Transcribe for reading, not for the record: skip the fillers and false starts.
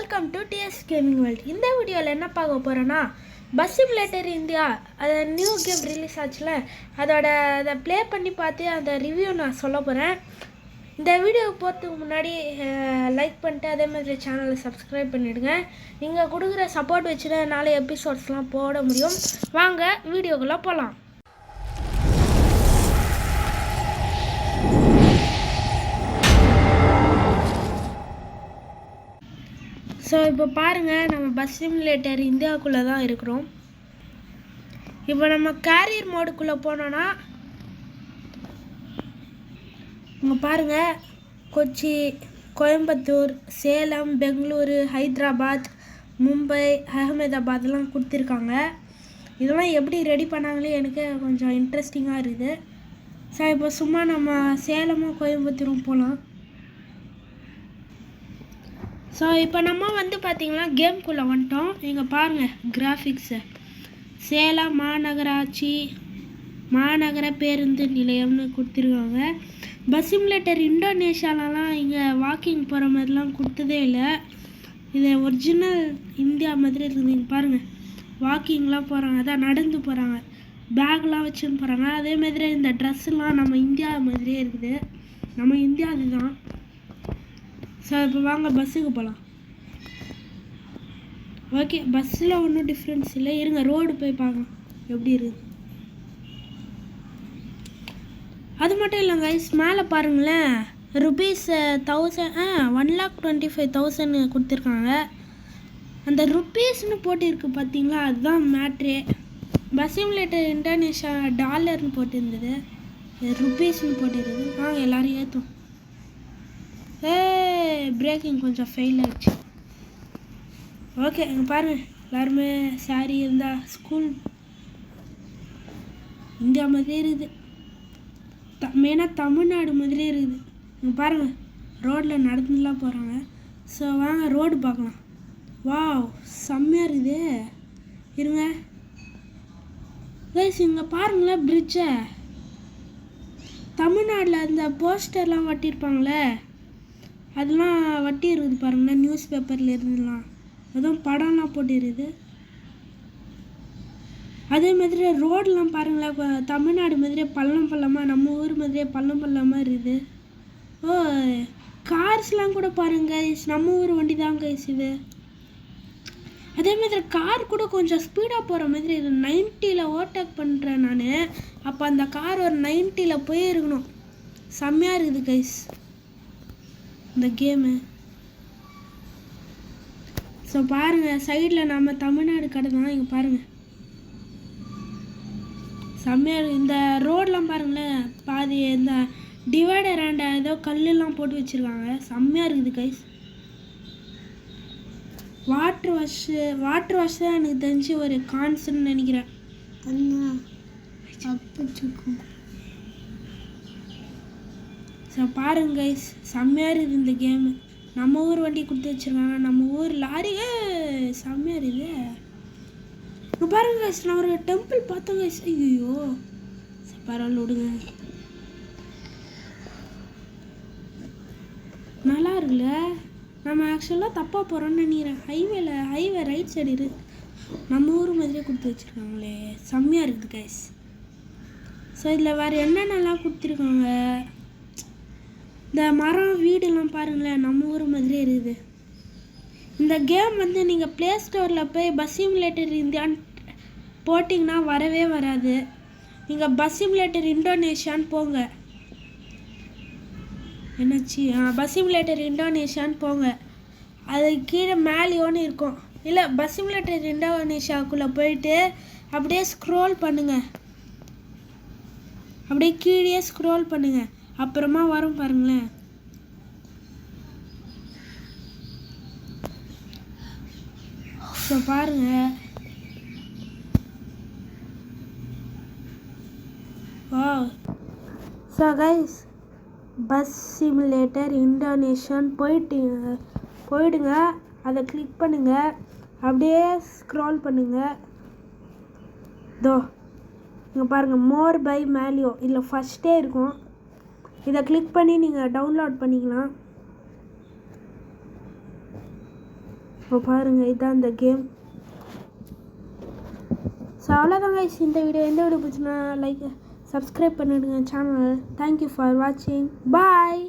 Welcome to DS gaming world. இந்த வீடியோவில் என்ன பார்க்க போகிறோன்னா, பஸ் சிமுலேட்டர் இந்தியா அது நியூ கேம் ரிலீஸ் ஆச்சுல, அதை ப்ளே பண்ணி பார்த்து அந்த ரிவ்யூ நான் சொல்ல போகிறேன். இந்த வீடியோ போகிறதுக்கு முன்னாடி லைக் பண்ணிட்டு அதே மாதிரி சேனலை சப்ஸ்கிரைப் பண்ணிவிடுங்க. நீங்கள் கொடுக்குற சப்போர்ட் வச்சு தான் என்னால் எபிசோட்ஸ்லாம் போட முடியும். வாங்க வீடியோக்குள்ளே போகலாம். ஸோ இப்போ பாருங்கள், நம்ம பஸ் சிமுலேட்டர் இந்தியாவுக்குள்ளே தான் இருக்கிறோம். இப்போ நம்ம கேரியர் மோடுக்குள்ளே போனோன்னா இங்கே பாருங்கள், கொச்சி, கோயம்புத்தூர், சேலம், பெங்களூரு, ஹைதராபாத், மும்பை, அகமதாபாத்லாம் கொடுத்துருக்காங்க. இதெல்லாம் எப்படி ரெடி பண்ணாங்களே எனக்கு கொஞ்சம் இன்ட்ரெஸ்டிங்காக இருக்குது. ஸோ இப்போ சும்மா நம்ம சேலமும் கோயம்புத்தூரும் போகலாம். ஸோ இப்போ நம்ம பார்த்திங்கன்னா கேம்குள்ளே வந்துட்டோம். இங்கே பாருங்கள் கிராஃபிக்ஸு. சேலம் மாநகராட்சி மாநகர பேருந்து நிலையம்னு கொடுத்துருக்காங்க. பஸ் சிமுலேட்டர் இந்தோனேஷியாலலாம் இங்கே வாக்கிங் போகிற மாதிரிலாம் கொடுத்ததே இல்லை. இது ஒரிஜினல் இந்தியா மாதிரி இருக்குது. இங்கே பாருங்கள், வாக்கிங்லாம் போகிறாங்க, அதான் நடந்து போகிறாங்க, பேக்லாம் வச்சுன்னு போகிறாங்க. அதே மாதிரி இந்த ட்ரெஸ்ஸெலாம் நம்ம இந்தியா மாதிரியே இருக்குது. நம்ம இந்தியா அதுதான். ஸோ இப்போ வாங்க பஸ்ஸுக்கு போகலாம். ஓகே, பஸ்ஸில் ஒன்றும் டிஃப்ரென்ஸ் இல்லை. இருங்க ரோடு போய் பார்க்கலாம் எப்படி இருக்குது. அது மட்டும் இல்லைங்க, மேலே பாருங்களேன், ருபீஸ் 1,25,000 கொடுத்துருக்காங்க. அந்த ருபீஸ்னு போட்டிருக்கு பார்த்தீங்களா, அதுதான் மேட்ரே. பஸ் சிமுலேட்டர் இந்தோனேஷியா டாலர்னு போட்டிருந்தது, ருபீஸ்னு போட்டிருக்குது. வாங்க எல்லோரும் ஏற்றும். பிரேக்கிங் கொஞ்சம் ஃபெயில் ஆகிடுச்சு. ஓகே, இங்கே பாருங்கள், எல்லாருமே சாரி இருந்தால் ஸ்கூல் இந்தியா மாதிரியே இருக்குது. மெயினாக தமிழ்நாடு மாதிரியே இருக்குது. இங்கே பாருங்கள், ரோட்டில் நடந்துலாம் போகிறாங்க. ஸோ வாங்க ரோடு பார்க்கலாம். வாவ், செம்மையாக இருக்குது. இருங்க கைஸ், இங்கே பாருங்களேன் பிரிட்ஜை. தமிழ்நாட்டில் அந்த போஸ்டர்லாம் ஒட்டியிருப்பாங்களே, அதெல்லாம் வட்டி இருக்குது பாருங்களேன், நியூஸ் பேப்பரில் இருந்துலாம். அதுவும் படம்லாம் போட்டிருக்குது. அதே மாதிரி ரோடெலாம் பாருங்களேன், தமிழ்நாடு மாதிரியே பள்ளம் பள்ளமாக, நம்ம ஊர் மாதிரியே பள்ளம் பள்ளமாக இருக்குது. ஓ, கார்ஸ்லாம் கூட பாருங்க, நம்ம ஊர் வண்டி தான் கைஸ் இது. அதே மாதிரி கார் கூட கொஞ்சம் ஸ்பீடாக போகிற மாதிரி இது. 90ல் ஓவர்டேக் பண்ணுறேன் நான். அப்போ அந்த கார் ஒரு 90ல் போயிருக்கணும். செம்மையாக இருக்குது கைஸ் இந்த கேமு. ஸோ பாருங்கள், சைடில் நம்ம தமிழ்நாடு கடை தான். இங்கே பாருங்கள், செம்மையாக இருக்குது. இந்த ரோடெலாம் பாருங்களேன், பாதி இந்த டிவைடர் ஆண்ட ஏதோ கல்லெல்லாம் போட்டு வச்சுருக்காங்க. செம்மையாக இருக்குது கைஸ். வாட்ரு வாஷ் தான் எனக்கு தெரிஞ்சு ஒரு கான்ஸ்ன்னு நினைக்கிறேன். அப்பச்சுக்கும். ஸோ பாருங்க கைஸ், செம்மையாக இருக்குது இந்த கேமு. நம்ம ஊர் வண்டி கொடுத்து வச்சுருக்காங்க, நம்ம ஊர் லாரியே செம்மையாக இருக்குது. இப்போ பாருங்க கைஸ், நான் ஒரு டெம்பிள் பார்த்தோம் கைஸ். ஐயோ, பரவாயில்ல விடுங்க, நல்லா இருக்குல்ல. நம்ம ஆக்சுவலாக தப்பாக போகிறோன்னு நினைக்கிறேன். ஹைவே ரைட் சைடு இருக்குது. நம்ம ஊர் மாதிரியே கொடுத்து வச்சுருக்காங்களே, செம்மையாக இருக்குது கைஸ். ஸோ இதில் வேறு என்னென்னலாம் கொடுத்துருக்காங்க, இந்த மரம் வீடெல்லாம் பாருங்களேன், நம்ம ஊர் மாதிரியே இருக்குது. இந்த கேம் நீங்கள் ப்ளே ஸ்டோரில் போய் பஸ் சிமுலேட்டர் இந்தியான்னு போட்டிங்கன்னா வரவே வராது. நீங்கள் பஸ் சிமுலேட்டர் இந்தோனேஷியான்னு போங்க. என்னாச்சு? பஸ் சிமுலேட்டர் இந்தோனேஷியான்னு போங்க. அது கீழே மேலேயோன்னு இருக்கும். இல்லை, பஸ் சிமுலேட்டர் இந்தோனேஷியாவுக்குள்ளே போயிட்டு அப்படியே ஸ்க்ரோல் பண்ணுங்கள். அப்படியே கீழே ஸ்க்ரோல் பண்ணுங்கள், அப்புறமா வரும் பாருங்களேன். ஸோ பாருங்க, wow. So guys, bus simulator இந்தோனேஷியான்னு போயிடுங்க. அதை கிளிக் பண்ணுங்கள், அப்படியே ஸ்க்ரால் பண்ணுங்கள். தோ இங்கே பாருங்கள், மோர் பை மேலியோ, இதில் ஃபஸ்ட்டே இருக்கும். இதை கிளிக் பண்ணி நீங்கள் டவுன்லோட் பண்ணிக்கலாம். இப்போ பாருங்கள் இதுதான் இந்த கேம். ஸோ அவ்வளோதாங்க இந்த வீடியோ பிடிச்சுன்னா லைக் சப்ஸ்கிரைப் பண்ணிவிடுங்க சேனல். தேங்க்யூ ஃபார் வாட்சிங். பாய்.